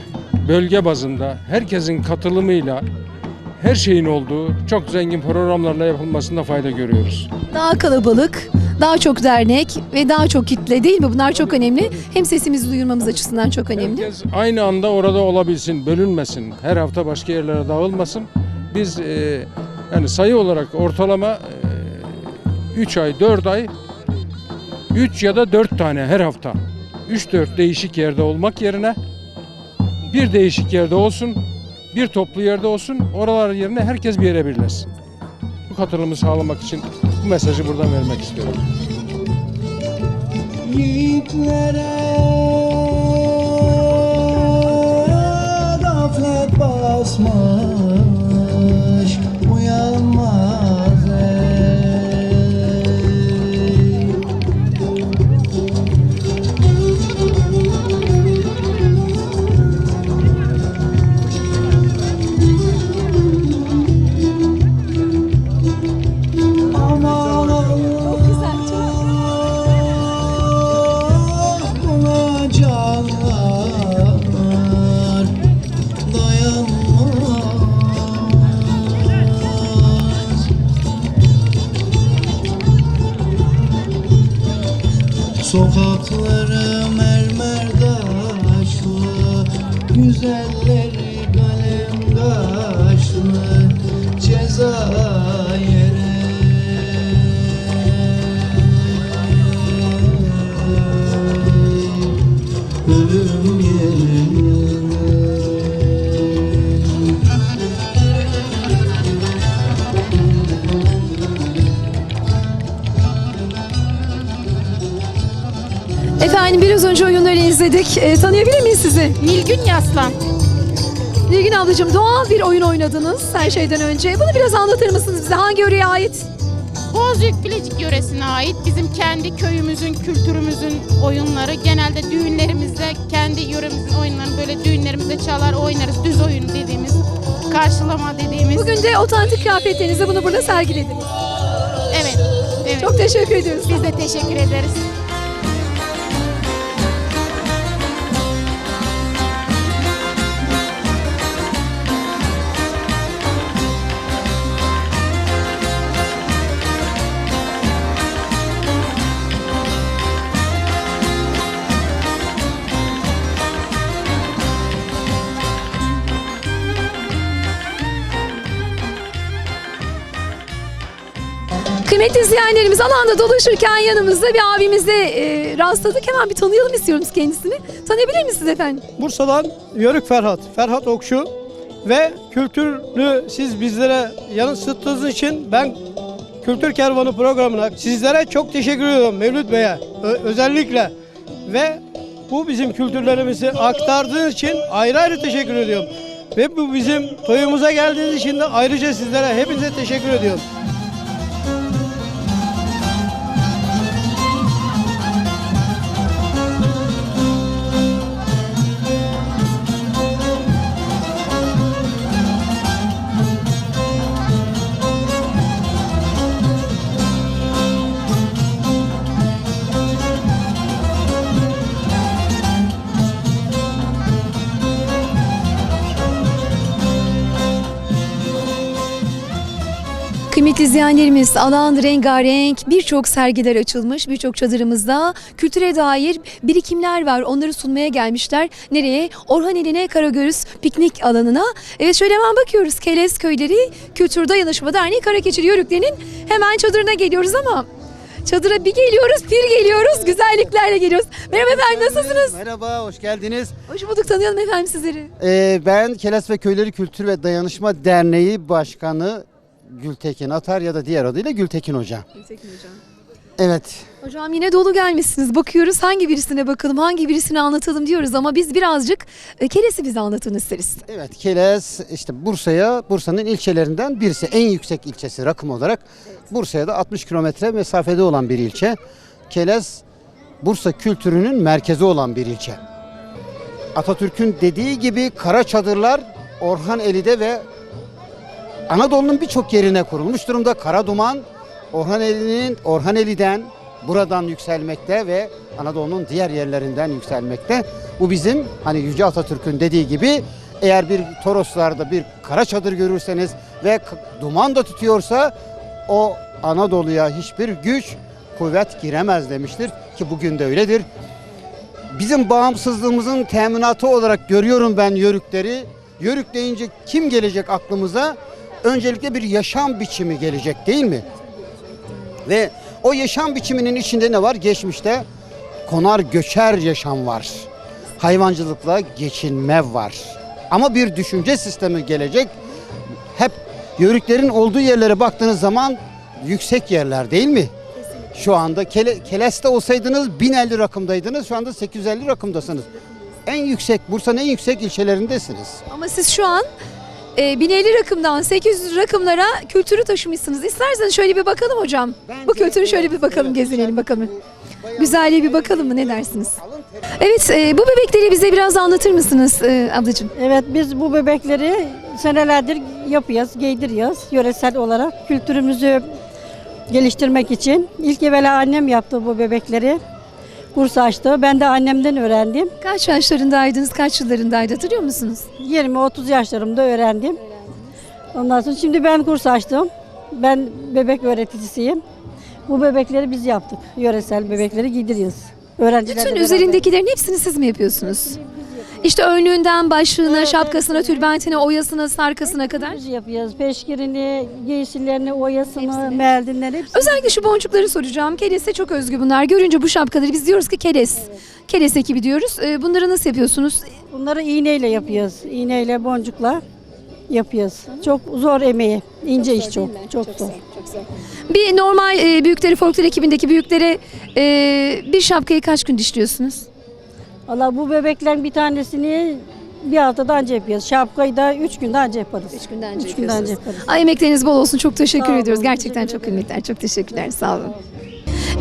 T: bölge bazında herkesin katılımıyla her şeyin olduğu çok zengin programlarla yapılmasında fayda görüyoruz.
A: Daha kalabalık, daha çok dernek ve daha çok kitle değil mi? Bunlar çok önemli. Hem sesimizi duyurmamız açısından çok önemli.
T: Herkes aynı anda orada olabilsin, bölünmesin. Her hafta başka yerlere dağılmasın. Biz yani sayı olarak ortalama 3 ay, 4 ay 3 ya da 4 tane her hafta 3-4 değişik yerde olmak yerine bir değişik yerde olsun, bir toplu yerde olsun, oralar yerine herkes bir yere birleşsin. Bu katılımı sağlamak için bu mesajı buradan vermek istiyorum.
M: Yiğitlere gaflet basmış, uyanmaz Sokakları mermer taşlı, güzelleri kalem kaşlı, Cezayir'e ölüm yerine.
A: Efendim biraz önce oyunları izledik. Tanıyabilir miyiz sizi?
U: Nilgün Yaslan.
A: Nilgün ablacığım doğal bir oyun oynadınız her şeyden önce. Bunu biraz anlatır mısınız bize? Hangi yöreye ait?
U: Bozüyük Bilecik yöresine ait bizim kendi köyümüzün, kültürümüzün oyunları. Genelde düğünlerimizde kendi yöremizin oyunlarını böyle düğünlerimizde çalar oynarız. Düz oyun dediğimiz, karşılama dediğimiz.
A: Bugün de otantik kıyafetlerinizle bunu burada sergilediniz.
U: Evet, evet.
A: Çok teşekkür ediyoruz.
U: Biz de teşekkür ederiz.
A: Kıymetli izleyenlerimiz, alanda dolaşırken yanımızda bir abimize rastladık. Hemen bir tanıyalım istiyoruz kendisini. Tanıyabilir misiniz efendim?
B: Bursa'dan Yörük Ferhat Okşu ve kültürlü siz bizlere yansıttığınız için ben Kültür Kervanı programına sizlere çok teşekkür ediyorum Mevlüt Bey'e özellikle ve bu bizim kültürlerimizi aktardığınız için ayrı ayrı teşekkür ediyorum. Ve bu bizim toyumuza geldiğiniz için de ayrıca sizlere hepinize teşekkür ediyorum.
A: Kıymetli izleyenlerimiz, alan rengarenk, birçok sergiler açılmış, birçok çadırımızda kültüre dair birikimler var. Onları sunmaya gelmişler. Nereye? Orhaneli'ne, Karagöz piknik alanına. Evet, şöyle hemen bakıyoruz. Kelez Köyleri Kültür Dayanışma Derneği Karakeçili Yörüklerinin hemen çadırına geliyoruz ama çadıra bir geliyoruz, bir geliyoruz, güzelliklerle geliyoruz. Merhaba efendim, nasılsınız?
V: Merhaba, hoş geldiniz.
A: Hoş bulduk, tanıyalım efendim sizleri.
V: Ben Kelez ve Köyleri Kültür ve Dayanışma Derneği Başkanı Gültekin Atar ya da diğer adıyla Gültekin Hoca.
A: Gültekin Hocam.
V: Evet.
A: Hocam yine dolu gelmişsiniz. Bakıyoruz hangi birisine bakalım, hangi birisini anlatalım diyoruz ama biz birazcık Keles'i bize anlatın isteriz.
V: Evet, Kelez işte Bursa'nın ilçelerinden birisi. En yüksek ilçesi rakım olarak. Evet. Bursa'ya da 60 kilometre mesafede olan bir ilçe. Kelez, Bursa kültürünün merkezi olan bir ilçe. Atatürk'ün dediği gibi kara çadırlar Orhaneli'de ve Anadolu'nun birçok yerine kurulmuş durumda. Kara duman Orhaneli'den buradan yükselmekte ve Anadolu'nun diğer yerlerinden yükselmekte. Bu bizim hani Yüce Atatürk'ün dediği gibi eğer bir Toroslarda bir kara çadır görürseniz ve duman da tutuyorsa o Anadolu'ya hiçbir güç, kuvvet giremez demiştir ki bugün de öyledir. Bizim bağımsızlığımızın teminatı olarak görüyorum ben Yörükleri. Yörük deyince kim gelecek aklımıza? Öncelikle bir yaşam biçimi gelecek değil mi? Ve o yaşam biçiminin içinde ne var? Geçmişte konar göçer yaşam var. Hayvancılıkla geçinme var. Ama bir düşünce sistemi gelecek. Hep Yörüklerin olduğu yerlere baktığınız zaman yüksek yerler değil mi? Şu anda Keles'te olsaydınız 1050 rakımdaydınız. Şu anda 850 rakımdasınız. En yüksek, Bursa'nın en yüksek ilçelerindesiniz.
A: Ama siz şu an 1050 rakımdan 800 rakımlara kültürü taşımışsınız. İsterseniz şöyle bir bakalım hocam. Bu kültürü şöyle bir bakalım, gezinelim bakalım. Güzelliğe bir bakalım mı, ne dersiniz? Evet, bu bebekleri bize biraz anlatır mısınız ablacığım?
W: Evet, biz bu bebekleri senelerdir yapıyoruz, giydiriyoruz yöresel olarak. Kültürümüzü geliştirmek için. İlk evvela annem yaptı bu bebekleri. Kurs açtı. Ben de annemden öğrendim.
A: Kaç yaşlarındaydınız, kaç yıllarındaydı hatırlıyor musunuz?
W: 20-30 yaşlarımda öğrendim. Ondan sonra şimdi ben kurs açtım. Ben bebek öğreticisiyim. Bu bebekleri biz yaptık. Yöresel bebekleri giydiriyoruz.
A: Bütün üzerindekilerin hepsini siz mi yapıyorsunuz? İşte önlüğünden başlığına, şapkasına, tülbentine, oyasına, sarkasına kadar.
W: Biz yapıyoruz. Peşkirini, giysilerini, oyasını, meldinleri hepsini.
A: Özellikle şu boncukları soracağım. Keles'e çok özgü bunlar. Görünce bu şapkaları biz diyoruz ki Keles. Keles ekibi diyoruz. Bunları nasıl yapıyorsunuz?
W: Bunları iğneyle yapıyoruz. İğneyle, boncukla yapıyoruz. Çok zor emeği. İnce iş çok. Çok zor.
A: Bir normal büyükleri, folklor ekibindeki büyüklere bir şapkayı kaç gün dişliyorsunuz?
W: Valla bu bebeklerin bir tanesini bir haftada anca yapıyoruz. Şapkayı da 3 günde anca yaparız.
A: 3 günde anca
W: Üç günde anca yaparız.
A: Ay, emekleriniz bol olsun. Çok teşekkür
W: Sağ olun,
A: ediyoruz. Gerçekten
W: teşekkür
A: çok kıymetli. Çok teşekkürler. Sağ olun.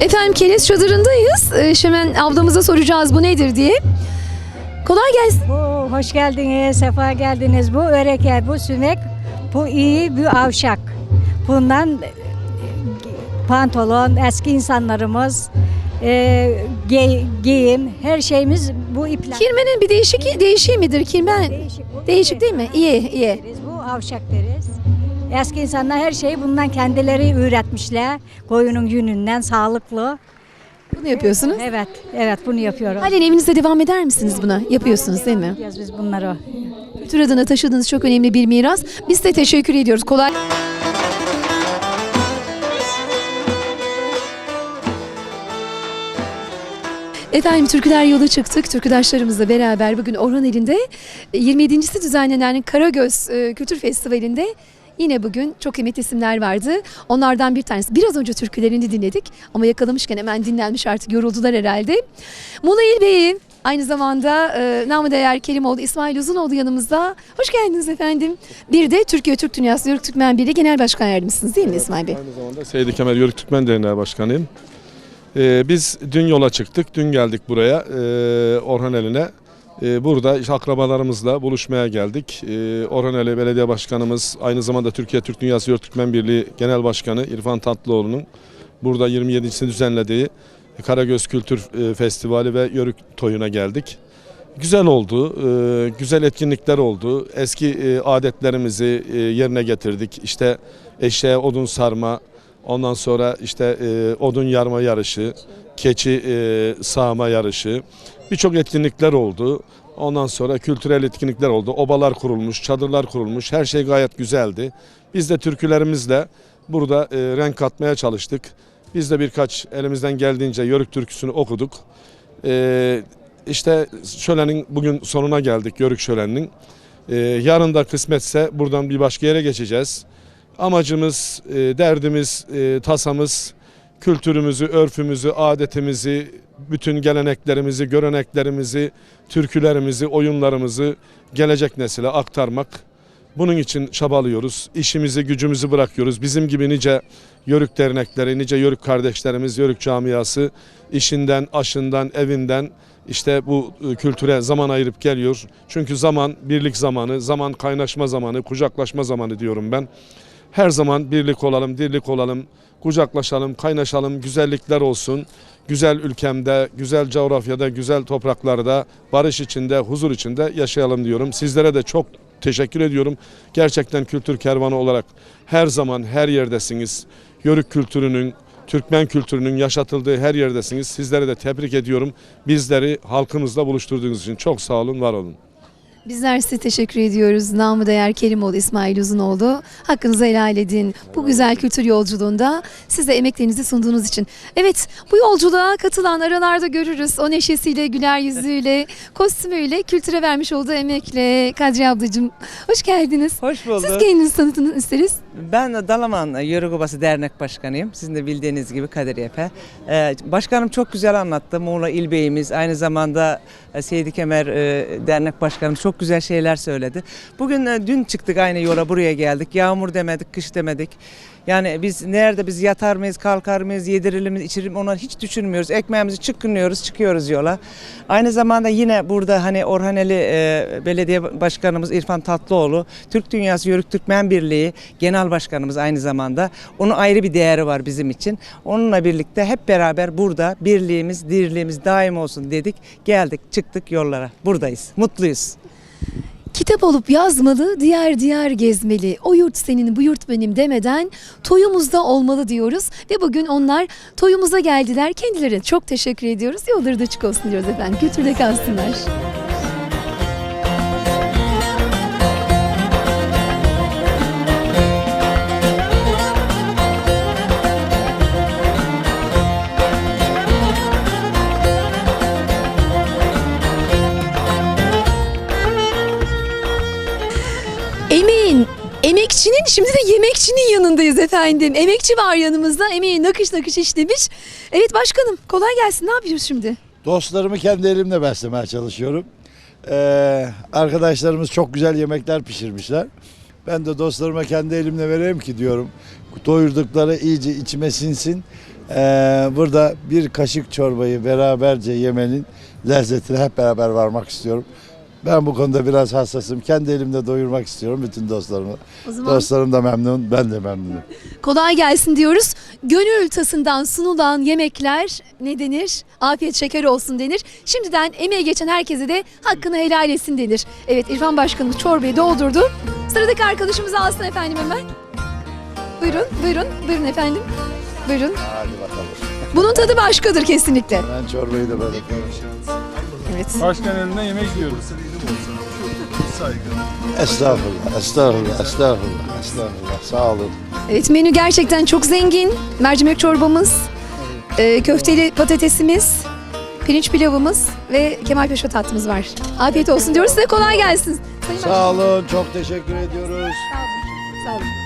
A: Efendim, Keles çadırındayız. Hemen ablamıza soracağız bu nedir diye. Kolay gelsin.
X: Bu hoş geldiniz, sefa geldiniz. Bu öreke, bu sümek, bu iyi, bu avşak. Bundan pantolon, eski insanlarımız, giyim, her şeyimiz bu ipler.
A: Kirmenin bir değişiği midir? Kirmen değişik değil mi? İyi.
X: Bu avşak deriz. Eski insanlar her şeyi bundan kendileri üretmişler. Koyunun yününden sağlıklı.
A: Bunu yapıyorsunuz?
X: Evet bunu yapıyorum.
A: Halen evinizde devam eder misiniz buna? Yapıyorsunuz değil mi?
X: Yapıyoruz biz bunları.
A: Kültür adına taşıdığınız çok önemli bir miras. Biz de teşekkür ediyoruz. Kolay. Efendim türküler yola çıktık. Türküdaşlarımızla beraber bugün Orhaneli'nde 27.si düzenlenen Karagöz Kültür Festivali'nde yine bugün çok kıymetli isimler vardı. Onlardan bir tanesi. Biraz önce türkülerini dinledik ama yakalamışken hemen dinlenmiş, artık yoruldular herhalde. Muğla İl Beyi, aynı zamanda namı değer Kerimoğlu İsmail Uzunoğlu yanımızda. Hoş geldiniz efendim. Bir de Türkiye Türk Dünyası Yörük Türkmen Birliği Genel Başkan Yardımcısınız değil mi İsmail Bey?
D: Aynı zamanda Seydi Kemer Yörük Türkmen Derneği Başkanıyım. Biz dün yola çıktık. Dün geldik buraya Orhaneli'ne. Burada işte akrabalarımızla buluşmaya geldik. Orhaneli Belediye Başkanımız, aynı zamanda Türkiye Türk Dünyası Yörük Türkmen Birliği Genel Başkanı İrfan Tatlıoğlu'nun burada 27.sini düzenlediği Karagöz Kültür Festivali ve Yörük Toyu'na geldik. Güzel oldu, güzel etkinlikler oldu. Eski adetlerimizi yerine getirdik. İşte eşeğe odun sarma, ondan sonra işte odun yarma yarışı, keçi sağma yarışı, birçok etkinlikler oldu. Ondan sonra kültürel etkinlikler oldu. Obalar kurulmuş, çadırlar kurulmuş. Her şey gayet güzeldi. Biz de türkülerimizle burada renk katmaya çalıştık. Biz de birkaç elimizden geldiğince Yörük türküsünü okuduk. İşte şölenin bugün sonuna geldik, Yörük şöleninin. Yarın da kısmetse buradan bir başka yere geçeceğiz. Amacımız, derdimiz, tasamız kültürümüzü, örfümüzü, adetimizi, bütün geleneklerimizi, göreneklerimizi, türkülerimizi, oyunlarımızı gelecek nesile aktarmak. Bunun için çabalıyoruz. İşimizi, gücümüzü bırakıyoruz. Bizim gibi nice Yörük dernekleri, nice Yörük kardeşlerimiz, Yörük camiası işinden, aşından, evinden işte bu kültüre zaman ayırıp geliyor. Çünkü zaman birlik zamanı, zaman kaynaşma zamanı, kucaklaşma zamanı diyorum ben. Her zaman birlik olalım, dirlik olalım, kucaklaşalım, kaynaşalım, güzellikler olsun. Güzel ülkemde, güzel coğrafyada, güzel topraklarda, barış içinde, huzur içinde yaşayalım diyorum. Sizlere de çok teşekkür ediyorum. Gerçekten kültür kervanı olarak her zaman her yerdesiniz. Yörük kültürünün, Türkmen kültürünün yaşatıldığı her yerdesiniz. Sizlere de tebrik ediyorum. Bizleri halkımızla buluşturduğunuz için çok sağ olun, var olun.
A: Bizler size teşekkür ediyoruz. Namı değer Kerimoğlu İsmail Uzunoğlu. Hakkınızı helal edin. Bu güzel kültür yolculuğunda size emeklerinizi sunduğunuz için. Evet, bu yolculuğa katılan aralarda görürüz. O neşesiyle, güler yüzüyle, kostümüyle, kültüre vermiş olduğu emekle. Kadriye ablacığım, hoş geldiniz.
E: Hoş bulduk.
A: Siz kendinizi tanıtın isteriz.
E: Ben Dalaman Yörük Obası Dernek Başkanıyım. Sizin de bildiğiniz gibi Kadir Efe. Başkanım çok güzel anlattı. Muğla İl Beyimiz, aynı zamanda Seydi Kemer Dernek Başkanımız çok güzel şeyler söyledi. Bugün dün çıktık aynı yola, buraya geldik. Yağmur demedik, kış demedik. Yani biz nerede, biz yatar mıyız, kalkar mıyız, yedirir miyiz, içirir miyiz, onları hiç düşünmüyoruz. Ekmeğimizi çıkıyoruz yola. Aynı zamanda yine burada hani Orhaneli Belediye Başkanımız İrfan Tatlıoğlu, Türk Dünyası Yörük Türkmen Birliği Genel Başkanımız aynı zamanda. Onun ayrı bir değeri var bizim için. Onunla birlikte hep beraber burada birliğimiz, dirliğimiz daim olsun dedik. Geldik, çıktık yollara. Buradayız, mutluyuz.
A: Kitap olup yazmalı, diğer diğer gezmeli. O yurt senin, bu yurt benim demeden toyumuzda olmalı diyoruz. Ve bugün onlar toyumuza geldiler. Kendilerine çok teşekkür ediyoruz. Yolları da açık olsun diyoruz efendim. Kültürde kalsınlar. Emekçinin, şimdi de yemekçinin yanındayız efendim. Emekçi var yanımızda. Emeği nakış nakış işlemiş. Evet başkanım, kolay gelsin. Ne yapıyoruz şimdi?
C: Dostlarımı kendi elimle beslemeye çalışıyorum. Arkadaşlarımız çok güzel yemekler pişirmişler. Ben de dostlarıma kendi elimle vereyim ki diyorum. Doyurdukları iyice içime sinsin. Burada bir kaşık çorbayı beraberce yemenin lezzetine hep beraber varmak istiyorum. Ben bu konuda biraz hassasım. Kendi elimde doyurmak istiyorum bütün dostlarımı. Dostlarım da memnun, ben de memnunum.
A: Kolay gelsin diyoruz. Gönül tasından sunulan yemekler ne denir? Afiyet şeker olsun denir. Şimdiden emeği geçen herkese de hakkını helal etsin denir. Evet, İrfan Başkanımız çorbayı doldurdu. Sıradaki arkadaşımızı alsın efendim hemen. Buyurun efendim. Buyurun.
C: Hadi bakalım.
A: Bunun tadı başkadır kesinlikle.
C: Ben çorbayı da böyle.
A: Evet.
D: Başkan elinden yemek yiyoruz.
C: Estağfurullah. Sağ olun.
A: Evet, menü gerçekten çok zengin. Mercimek çorbamız, köfteli patatesimiz, pirinç pilavımız ve Kemalpaşa tatlımız var. Afiyet olsun diyoruz. Size kolay gelsin. Sayın
C: Sağ olun, çok teşekkür ediyoruz.
A: Sağ olun.